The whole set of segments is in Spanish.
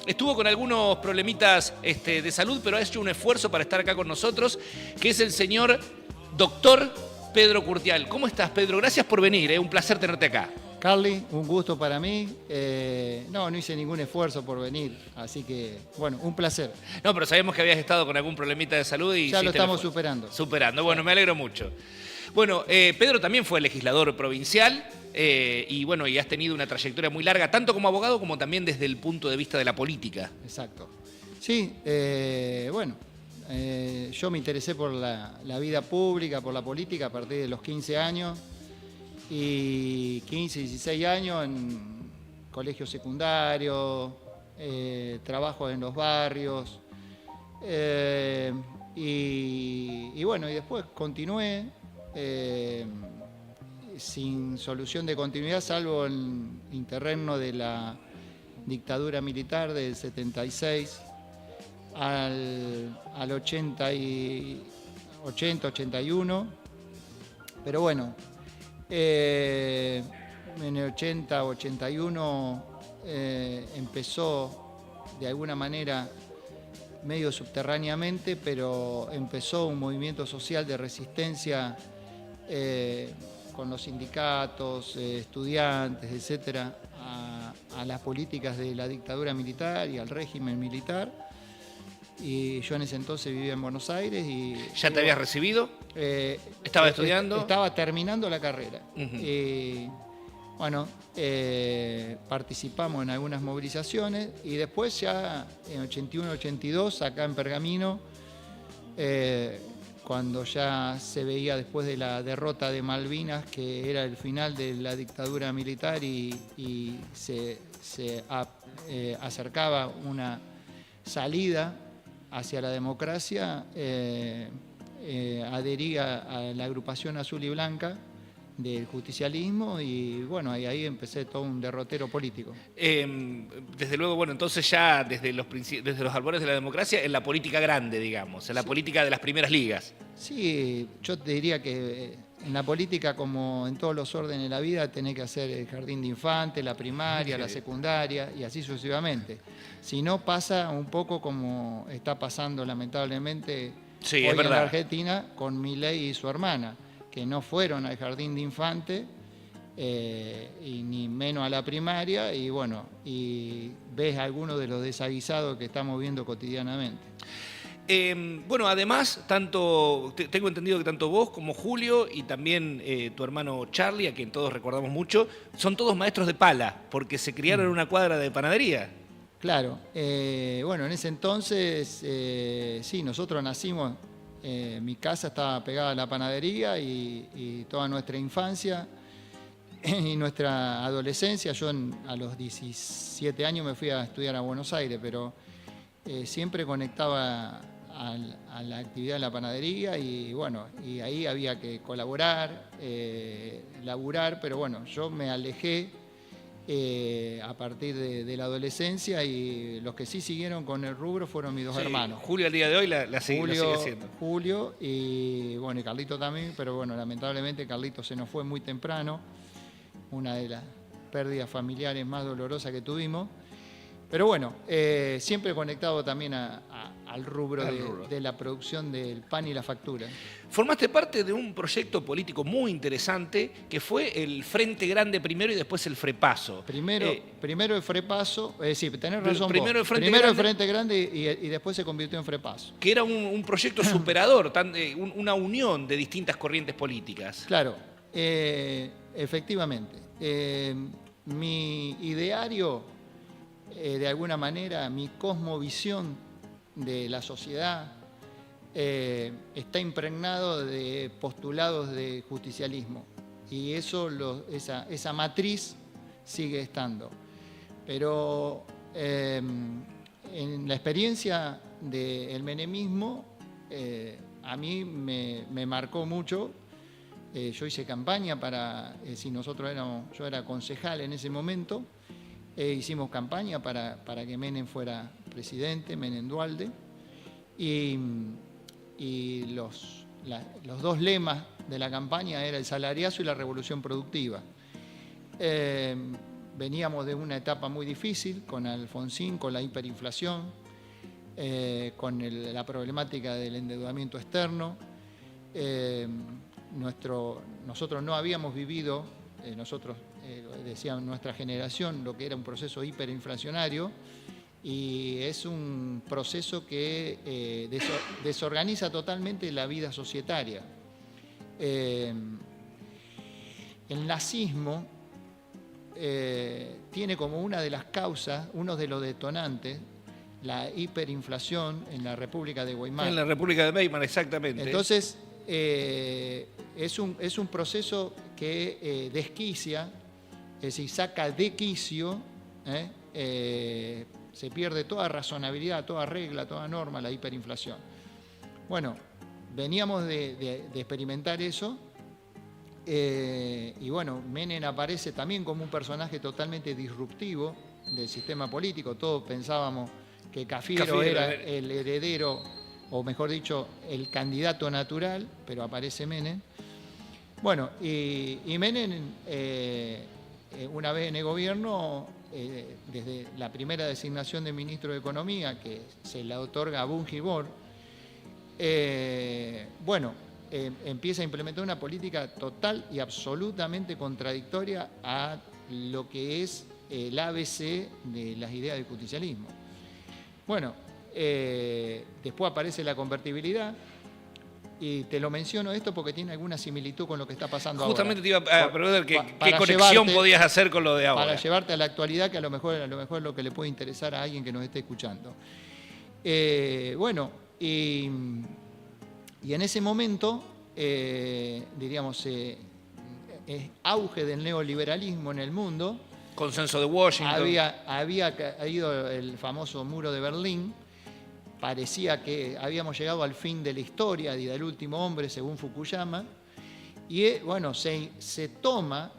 Estuvo con algunos problemitas de salud, pero ha hecho un esfuerzo para estar acá con nosotros, que es el señor doctor Pedro Curtial. ¿Cómo estás, Pedro? Gracias por venir, un placer tenerte acá. Carly, un gusto para mí. No hice ningún esfuerzo por venir, así que, bueno, un placer. No, pero sabemos que habías estado con algún problemita de salud y Ya lo hiciste estamos el esfuerzo. superando. Superando, bueno, me alegro mucho. Bueno, Pedro también fue legislador provincial y bueno, y has tenido una trayectoria muy larga, tanto como abogado como también desde el punto de vista de la política. Exacto. Sí, bueno, yo me interesé por la vida pública, por la política a partir de los 15 años. Y 15, 16 años en colegios secundarios, trabajo en los barrios, y bueno, y después continué sin solución de continuidad, salvo en interregno de la dictadura militar del 76 al 81, pero bueno. En el 80-81 empezó de alguna manera medio subterráneamente, pero empezó un movimiento social de resistencia con los sindicatos, estudiantes, etcétera, a las políticas de la dictadura militar y al régimen militar. Y yo en ese entonces vivía en Buenos Aires y... ¿Ya te habías recibido? ¿Estaba estudiando? Estaba terminando la carrera. Uh-huh. Bueno, participamos en algunas movilizaciones y después ya en 81-82, acá en Pergamino, cuando ya se veía después de la derrota de Malvinas, que era el final de la dictadura militar y se acercaba una salida hacia la democracia, adherí a la agrupación Azul y Blanca del justicialismo y bueno, ahí empecé todo un derrotero político. Desde luego, bueno, entonces ya desde los albores de la democracia, en la política grande, digamos, en la política de las primeras ligas. Sí, yo te diría que en la política, como en todos los órdenes de la vida, tenés que hacer el jardín de infantes, la primaria, la secundaria y así sucesivamente. Si no, pasa un poco como está pasando lamentablemente hoy en la Argentina con Milei y su hermana, que no fueron al jardín de infantes y ni menos a la primaria, y bueno, y ves algunos de los desaguisados que estamos viendo cotidianamente. Bueno, además, tengo entendido que tanto vos como Julio y también tu hermano Charlie, a quien todos recordamos mucho, son todos maestros de pala, porque se criaron en una cuadra de panadería. Claro, bueno, en ese entonces, sí, nosotros nacimos, mi casa estaba pegada a la panadería y toda nuestra infancia y nuestra adolescencia, yo a los 17 años me fui a estudiar a Buenos Aires, pero siempre conectaba a la actividad de la panadería y bueno, y ahí había que colaborar, laburar, pero bueno, yo me alejé a partir de la adolescencia y los que sí siguieron con el rubro fueron mis dos hermanos. Julio al día de hoy la sigue haciendo. Julio y bueno, y Carlito también, pero bueno, lamentablemente Carlito se nos fue muy temprano, una de las pérdidas familiares más dolorosas que tuvimos. Pero bueno, siempre conectado también al rubro de la producción del pan y la factura. Formaste parte de un proyecto político muy interesante que fue el Frente Grande primero y después el Frepaso. Primero el Frepaso, sí, tenés razón primero vos. El Frente Grande y después se convirtió en Frepaso. Que era un proyecto superador, una unión de distintas corrientes políticas. Claro, efectivamente. Mi ideario... de alguna manera mi cosmovisión de la sociedad está impregnado de postulados de justicialismo y esa matriz sigue estando. Pero en la experiencia del menemismo a mí me marcó mucho. Yo hice campaña yo era concejal en ese momento. Hicimos campaña para que Menem fuera presidente, Menem Duhalde, y los dos lemas de la campaña eran el salariazo y la revolución productiva. veníamos de una etapa muy difícil con Alfonsín, con la hiperinflación, con la problemática del endeudamiento externo. Nosotros no habíamos vivido, decían nuestra generación, lo que era un proceso hiperinflacionario, y es un proceso que desorganiza totalmente la vida societaria. El nazismo tiene como una de las causas, uno de los detonantes, la hiperinflación en la República de Weimar. En la República de Weimar, exactamente. Entonces, es un proceso que desquicia, es decir, saca de quicio, se pierde toda razonabilidad, toda regla, toda norma, la hiperinflación. Bueno, veníamos de experimentar eso, y bueno, Menem aparece también como un personaje totalmente disruptivo del sistema político. Todos pensábamos que Cafiero era el heredero, o mejor dicho, el candidato natural, pero aparece Menem. Bueno, y Menem, una vez en el gobierno, desde la primera designación de ministro de Economía, que se la otorga a Bungibor, empieza a implementar una política total y absolutamente contradictoria a lo que es el ABC de las ideas del justicialismo. Bueno, después aparece la convertibilidad, y te lo menciono esto porque tiene alguna similitud con lo que está pasando Justamente ahora. Justamente te iba a preguntar qué conexión podías hacer con lo de ahora. Para llevarte a la actualidad, que a lo mejor es lo que le puede interesar a alguien que nos esté escuchando. Y en ese momento, diríamos, auge del neoliberalismo en el mundo. Consenso de Washington. Había caído el famoso muro de Berlín. Parecía que habíamos llegado al fin de la historia y del último hombre, según Fukuyama. Y bueno, se toma,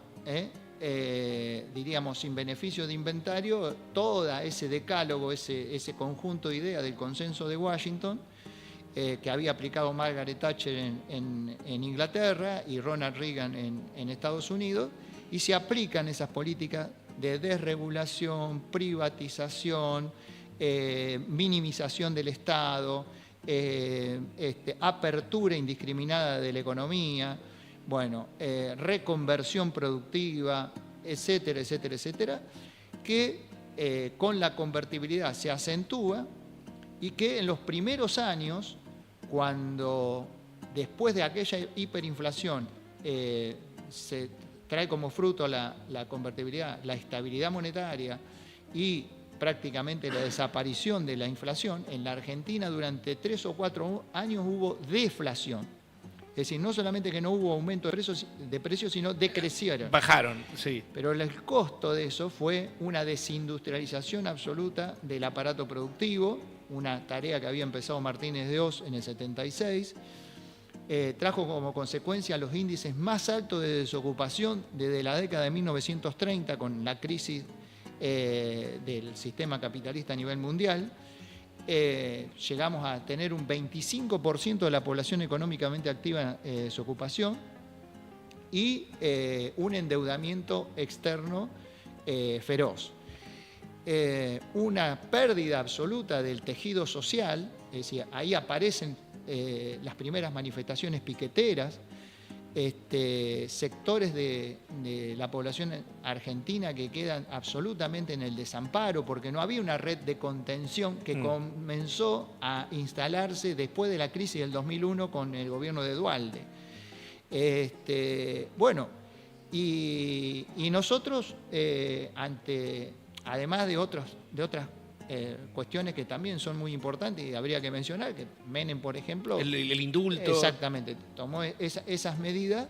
diríamos, sin beneficio de inventario, todo ese decálogo, ese conjunto de ideas del consenso de Washington, que había aplicado Margaret Thatcher en Inglaterra y Ronald Reagan en Estados Unidos, y se aplican esas políticas de desregulación, privatización, minimización del Estado, apertura indiscriminada de la economía, reconversión productiva, etcétera, etcétera, etcétera, que con la convertibilidad se acentúa, y que en los primeros años, cuando después de aquella hiperinflación se trae como fruto la convertibilidad, la estabilidad monetaria y prácticamente la desaparición de la inflación, en la Argentina durante 3 o 4 años hubo deflación. Es decir, no solamente que no hubo aumento de precios, sino decrecieron. Bajaron, sí. Pero el costo de eso fue una desindustrialización absoluta del aparato productivo, una tarea que había empezado Martínez de Oz en el 76, trajo como consecuencia los índices más altos de desocupación desde la década de 1930, con la crisis del sistema capitalista a nivel mundial. Llegamos a tener un 25% de la población económicamente activa en desocupación, y un endeudamiento externo feroz. Una pérdida absoluta del tejido social, es decir, ahí aparecen las primeras manifestaciones piqueteras, sectores de la población argentina que quedan absolutamente en el desamparo, porque no había una red de contención que comenzó a instalarse después de la crisis del 2001 con el gobierno de Duhalde. Y nosotros, además de otras cuestiones que también son muy importantes y habría que mencionar, que Menem, por ejemplo... El indulto. Exactamente, tomó esas medidas,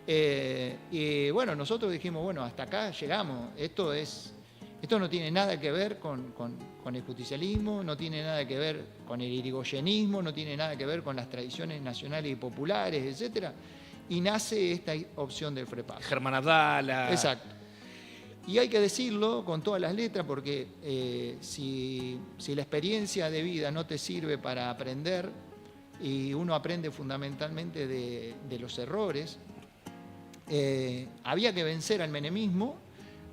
y bueno, nosotros dijimos, hasta acá llegamos, esto no tiene nada que ver con el justicialismo, no tiene nada que ver con el irigoyenismo, no tiene nada que ver con las tradiciones nacionales y populares, etcétera, y nace esta opción del FREPASO. Germán Abdala. Exacto. Y hay que decirlo con todas las letras, porque si la experiencia de vida no te sirve para aprender, y uno aprende fundamentalmente de los errores, había que vencer al menemismo,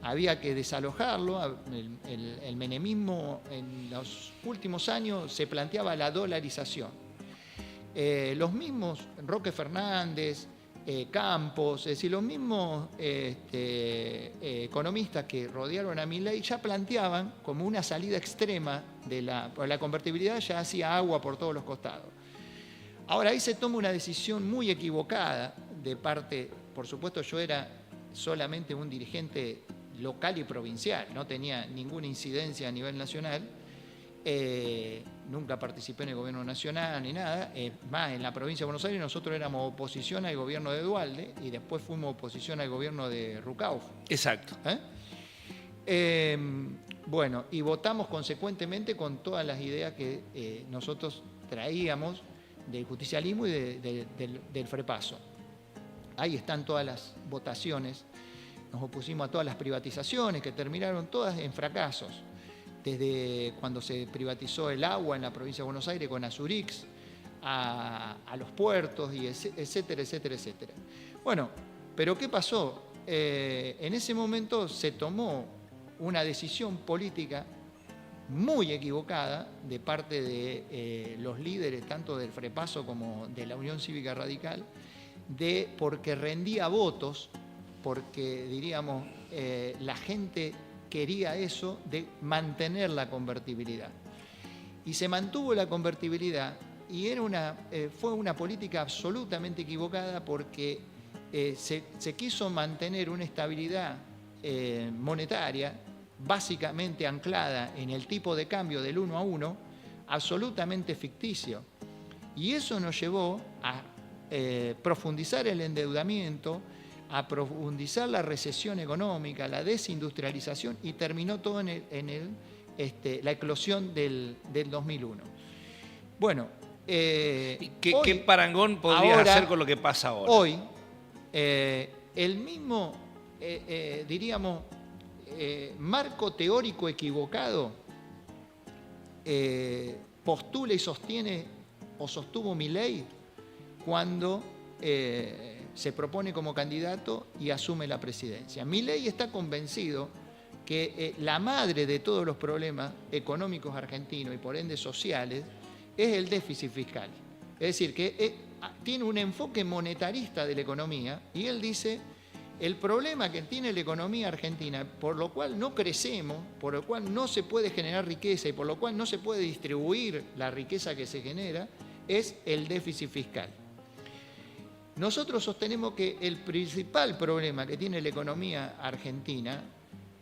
había que desalojarlo. El menemismo en los últimos años se planteaba la dolarización. Los mismos Roque Fernández, Campos, es decir, los mismos economistas que rodearon a Milei ya planteaban como una salida extrema de la convertibilidad, ya hacía agua por todos los costados. Ahora, ahí se toma una decisión muy equivocada de parte, por supuesto yo era solamente un dirigente local y provincial, no tenía ninguna incidencia a nivel nacional, nunca participé en el gobierno nacional ni nada, más en la provincia de Buenos Aires nosotros éramos oposición al gobierno de Duhalde y después fuimos oposición al gobierno de Rucauf. Exacto. Bueno, y votamos consecuentemente con todas las ideas que nosotros traíamos del justicialismo y del frepaso. Ahí están todas las votaciones, nos opusimos a todas las privatizaciones que terminaron todas en fracasos. Desde cuando se privatizó el agua en la provincia de Buenos Aires con Azurix, a los puertos, y etcétera, etcétera, etcétera. Bueno, pero ¿qué pasó? En ese momento se tomó una decisión política muy equivocada de parte de los líderes, tanto del Frepaso como de la Unión Cívica Radical, porque rendía votos, porque, diríamos, la gente quería eso de mantener la convertibilidad. Y se mantuvo la convertibilidad y fue una política absolutamente equivocada porque se quiso mantener una estabilidad monetaria básicamente anclada en el tipo de cambio del 1 a 1, absolutamente ficticio. Y eso nos llevó a profundizar el endeudamiento, a profundizar la recesión económica, la desindustrialización, y terminó todo en la eclosión del 2001. Bueno, ¿Qué parangón podrías hacer con lo que pasa ahora? Hoy, el mismo, diríamos, marco teórico equivocado postula y sostiene o sostuvo Milei cuando se propone como candidato y asume la presidencia. Milei está convencido que la madre de todos los problemas económicos argentinos y por ende sociales es el déficit fiscal. Es decir, que tiene un enfoque monetarista de la economía y él dice, el problema que tiene la economía argentina, por lo cual no crecemos, por lo cual no se puede generar riqueza y por lo cual no se puede distribuir la riqueza que se genera, es el déficit fiscal. Nosotros sostenemos que el principal problema que tiene la economía argentina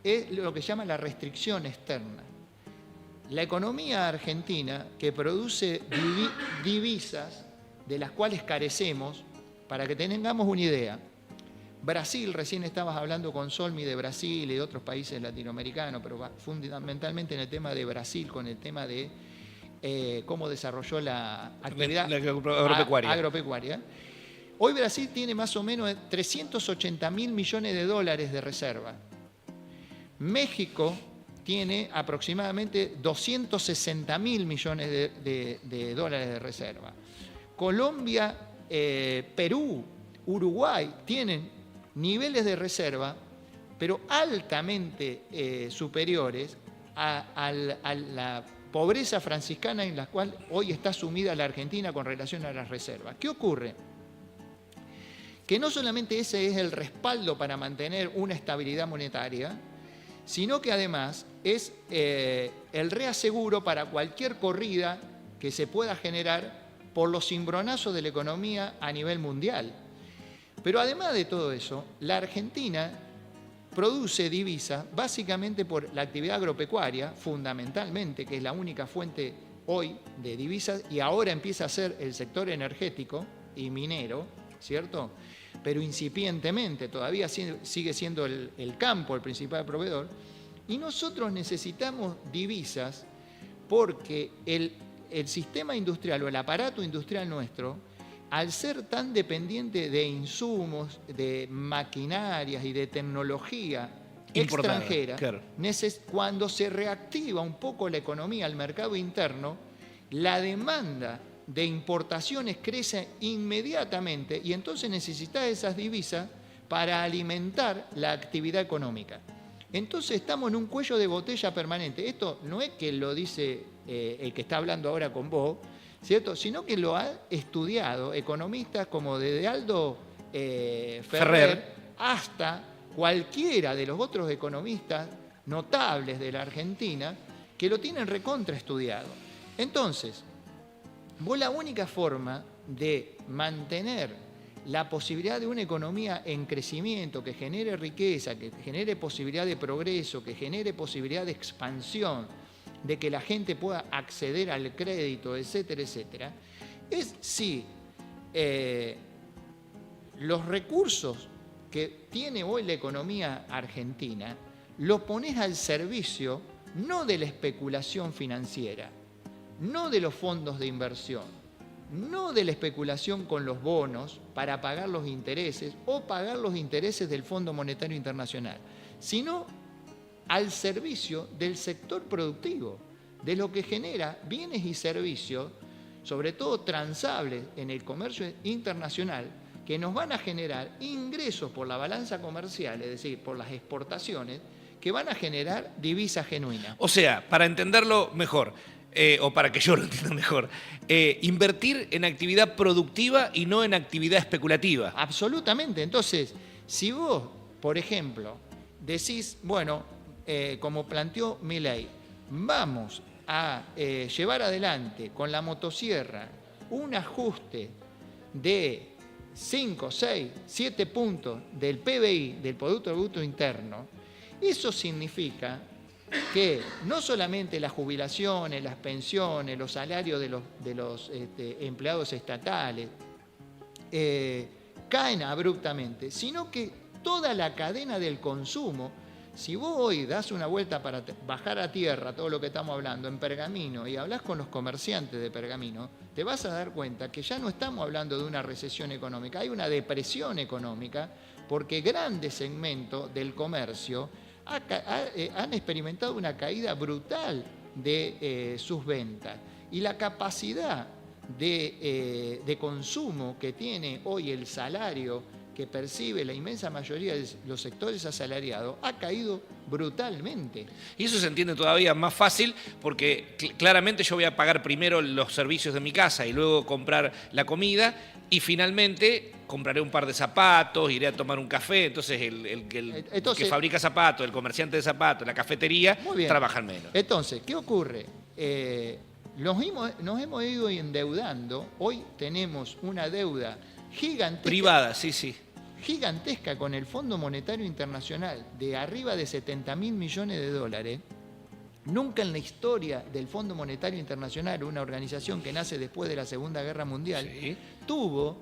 es lo que se llama la restricción externa. La economía argentina, que produce divisas de las cuales carecemos, para que tengamos una idea, Brasil, recién estabas hablando con Solmi de Brasil y de otros países latinoamericanos, pero fundamentalmente en el tema de Brasil, con el tema de cómo desarrolló la actividad agropecuaria. Hoy Brasil tiene más o menos 380.000 millones de dólares de reserva. México tiene aproximadamente 260.000 millones de dólares de reserva. Colombia, Perú, Uruguay tienen niveles de reserva, pero altamente superiores a la pobreza franciscana en la cual hoy está sumida la Argentina con relación a las reservas. ¿Qué ocurre? Que no solamente ese es el respaldo para mantener una estabilidad monetaria, sino que además es el reaseguro para cualquier corrida que se pueda generar por los cimbronazos de la economía a nivel mundial. Pero además de todo eso, la Argentina produce divisas básicamente por la actividad agropecuaria, fundamentalmente, que es la única fuente hoy de divisas, y ahora empieza a ser el sector energético y minero, ¿cierto? Pero incipientemente, todavía sigue siendo el campo el principal proveedor, y nosotros necesitamos divisas porque el sistema industrial o el aparato industrial nuestro, al ser tan dependiente de insumos, de maquinarias y de tecnología extranjera, claro, cuando se reactiva un poco la economía, el mercado interno, la demanda de importaciones crece inmediatamente y entonces necesita esas divisas para alimentar la actividad económica. Entonces estamos en un cuello de botella permanente. Esto no es que lo dice el que está hablando ahora con vos, ¿cierto? Sino que lo han estudiado economistas como desde Aldo Ferrer hasta cualquiera de los otros economistas notables de la Argentina que lo tienen recontraestudiado. Entonces, vos la única forma de mantener la posibilidad de una economía en crecimiento, que genere riqueza, que genere posibilidad de progreso, que genere posibilidad de expansión, de que la gente pueda acceder al crédito, etcétera, etcétera, es si los recursos que tiene hoy la economía argentina los pones al servicio no de la especulación financiera, no de los fondos de inversión, no de la especulación con los bonos para pagar los intereses o pagar los intereses del Fondo Monetario Internacional, sino al servicio del sector productivo, de lo que genera bienes y servicios, sobre todo transables en el comercio internacional, que nos van a generar ingresos por la balanza comercial, es decir, por las exportaciones, que van a generar divisa genuina. O sea, para entenderlo mejor, o para que yo lo entienda mejor, invertir en actividad productiva y no en actividad especulativa. Absolutamente. Entonces, si vos, por ejemplo, decís, bueno, como planteó Milei, vamos a llevar adelante con la motosierra un ajuste de 5, 6, 7 puntos del PBI, del Producto Bruto Interno, eso significa que no solamente las jubilaciones, las pensiones, los salarios de los empleados estatales caen abruptamente, sino que toda la cadena del consumo, si vos hoy das una vuelta para bajar a tierra todo lo que estamos hablando en Pergamino y hablas con los comerciantes de Pergamino, te vas a dar cuenta que ya no estamos hablando de una recesión económica, hay una depresión económica porque grandes segmentos del comercio han experimentado una caída brutal de sus ventas y la capacidad de consumo que tiene hoy el salario que percibe la inmensa mayoría de los sectores asalariados ha caído brutalmente. Y eso se entiende todavía más fácil porque claramente yo voy a pagar primero los servicios de mi casa y luego comprar la comida y finalmente compraré un par de zapatos, iré a tomar un café, entonces el que fabrica zapatos, el comerciante de zapatos, la cafetería, trabajan menos. Entonces, ¿qué ocurre? Nos hemos ido endeudando, hoy tenemos una deuda gigantesca. Privada, sí, sí. Gigantesca con el Fondo Monetario Internacional de arriba de 70.000 millones de dólares. Nunca en la historia del Fondo Monetario Internacional, una organización que nace después de la Segunda Guerra Mundial, sí, tuvo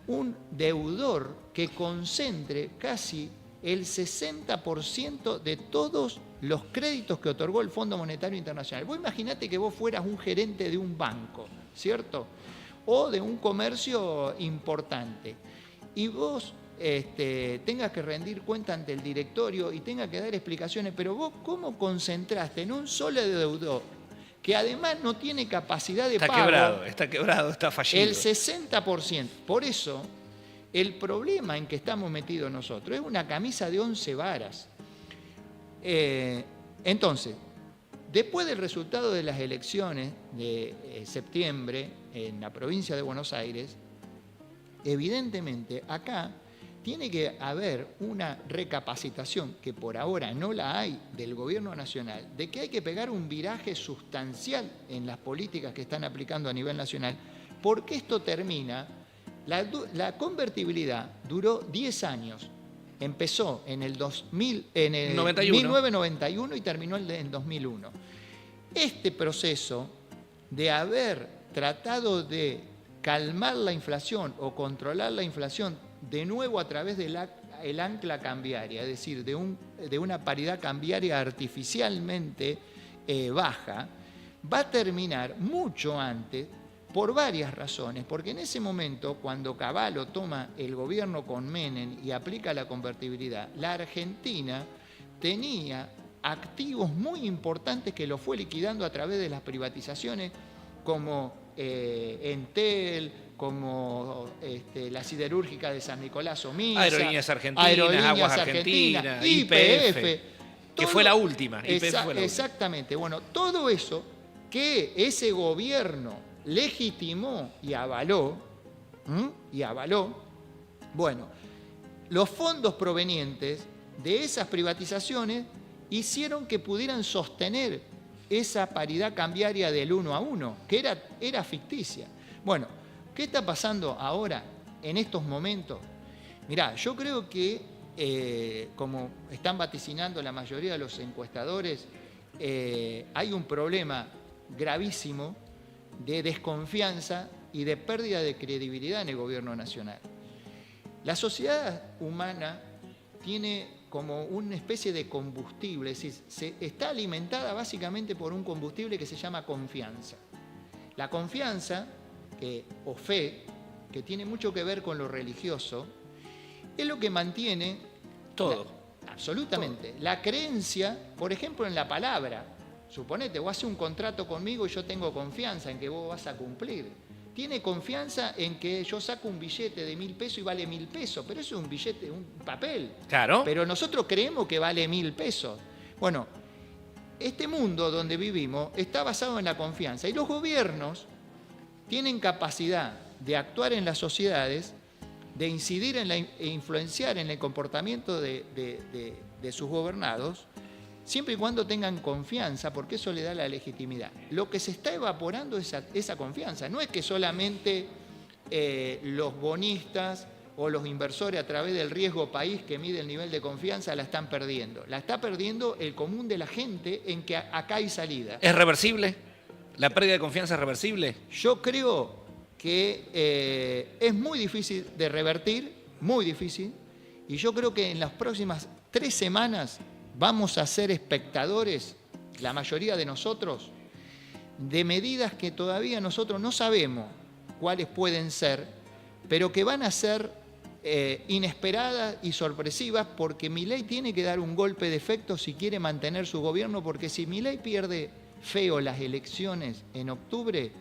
un deudor que concentre casi el 60% de todos los créditos que otorgó el Fondo Monetario Internacional. Vos imaginate que vos fueras un gerente de un banco, ¿cierto? O de un comercio importante, y vos tengas que rendir cuenta ante el directorio y tengas que dar explicaciones, pero vos ¿cómo concentraste en un solo deudor que además no tiene capacidad de pago? Está quebrado, está fallido. El 60%. Por eso, el problema en que estamos metidos nosotros es una camisa de 11 varas. Entonces, después del resultado de las elecciones de septiembre en la provincia de Buenos Aires, evidentemente acá tiene que haber una recapacitación, que por ahora no la hay, del gobierno nacional, de que hay que pegar un viraje sustancial en las políticas que están aplicando a nivel nacional, porque esto termina, la convertibilidad duró 10 años. Empezó en el 1991 y terminó en 2001. Este proceso de haber tratado de calmar la inflación o controlar la inflación de nuevo a través del ancla cambiaria, es decir, de una paridad cambiaria artificialmente baja, va a terminar mucho antes por varias razones, porque en ese momento, cuando Cavallo toma el gobierno con Menem y aplica la convertibilidad, la Argentina tenía activos muy importantes que lo fue liquidando a través de las privatizaciones, como Entel, como la siderúrgica de San Nicolás Omisa, Aerolíneas Argentinas, Aguas Argentinas, YPF. Que fue la última. YPF fue la última. Exactamente. Bueno, todo eso que ese gobierno legitimó y avaló, bueno, los fondos provenientes de esas privatizaciones hicieron que pudieran sostener esa paridad cambiaria del 1 a 1, que era ficticia. Bueno, ¿qué está pasando ahora, en estos momentos? Mirá, yo creo que, como están vaticinando la mayoría de los encuestadores, hay un problema gravísimo de desconfianza y de pérdida de credibilidad en el gobierno nacional. La sociedad humana tiene como una especie de combustible, es decir, está alimentada básicamente por un combustible que se llama confianza. La confianza, o fe, que tiene mucho que ver con lo religioso, es lo que mantiene todo. Absolutamente. Todo. La creencia, por ejemplo, en la palabra. Suponete, vos haces un contrato conmigo y yo tengo confianza en que vos vas a cumplir. Tiene confianza en que yo saco un billete de 1.000 pesos y vale 1.000 pesos, pero eso es un billete, un papel. Claro. Pero nosotros creemos que vale 1.000 pesos. Bueno, este mundo donde vivimos está basado en la confianza y los gobiernos tienen capacidad de actuar en las sociedades, de incidir e influenciar en el comportamiento de sus gobernados, siempre y cuando tengan confianza, porque eso le da la legitimidad. Lo que se está evaporando es esa confianza. No es que solamente los bonistas o los inversores a través del riesgo país que mide el nivel de confianza la están perdiendo. La está perdiendo el común de la gente en que acá hay salida. ¿Es reversible? ¿La pérdida de confianza es reversible? Yo creo que es muy difícil de revertir, muy difícil, y yo creo que en las próximas 3 semanas vamos a ser espectadores, la mayoría de nosotros, de medidas que todavía nosotros no sabemos cuáles pueden ser, pero que van a ser inesperadas y sorpresivas, porque Milei tiene que dar un golpe de efecto si quiere mantener su gobierno, porque si Milei pierde feo las elecciones en octubre,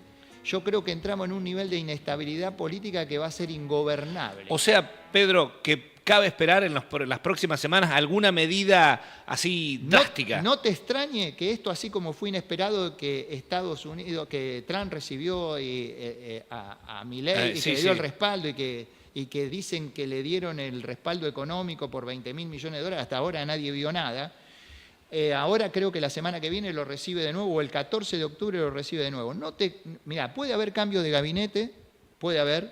yo creo que entramos en un nivel de inestabilidad política que va a ser ingobernable. O sea, Pedro, que cabe esperar en las próximas semanas alguna medida así drástica. No te extrañe que esto, así como fue inesperado que Estados Unidos, que Trump recibió a Milei y que le dio el respaldo y que dicen que le dieron el respaldo económico por 20.000 millones de dólares, hasta ahora nadie vio nada. Ahora creo que la semana que viene lo recibe de nuevo, o el 14 de octubre lo recibe de nuevo. Mirá, puede haber cambio de gabinete, puede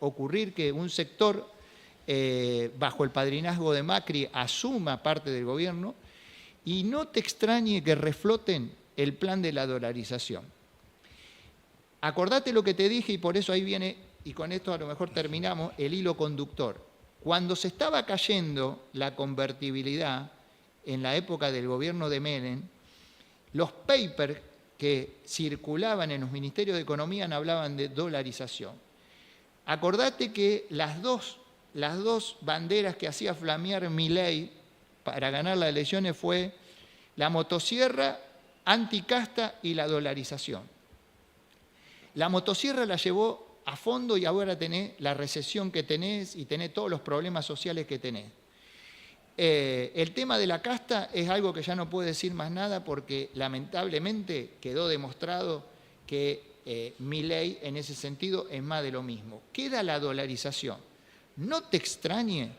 ocurrir que un sector, bajo el padrinazgo de Macri, asuma parte del gobierno, y no te extrañe que refloten el plan de la dolarización. Acordate lo que te dije, y por eso ahí viene, y con esto a lo mejor terminamos, el hilo conductor. Cuando se estaba cayendo la convertibilidad en la época del gobierno de Menem, los papers que circulaban en los ministerios de Economía hablaban de dolarización. Acordate que las dos banderas que hacía flamear Milei para ganar las elecciones fue la motosierra anticasta y la dolarización. La motosierra la llevó a fondo y ahora tenés la recesión que tenés y tenés todos los problemas sociales que tenés. El tema de la casta es algo que ya no puedo decir más nada porque lamentablemente quedó demostrado que Milei en ese sentido es más de lo mismo. Queda la dolarización. No te extrañe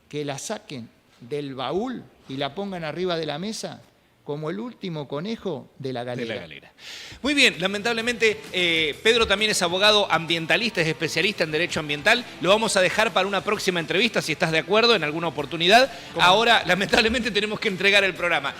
que la saquen del baúl y la pongan arriba de la mesa como el último conejo de la galera. Muy bien, lamentablemente Pedro también es abogado ambientalista, es especialista en derecho ambiental. Lo vamos a dejar para una próxima entrevista, si estás de acuerdo, en alguna oportunidad. Ahora, lamentablemente, tenemos que entregar el programa.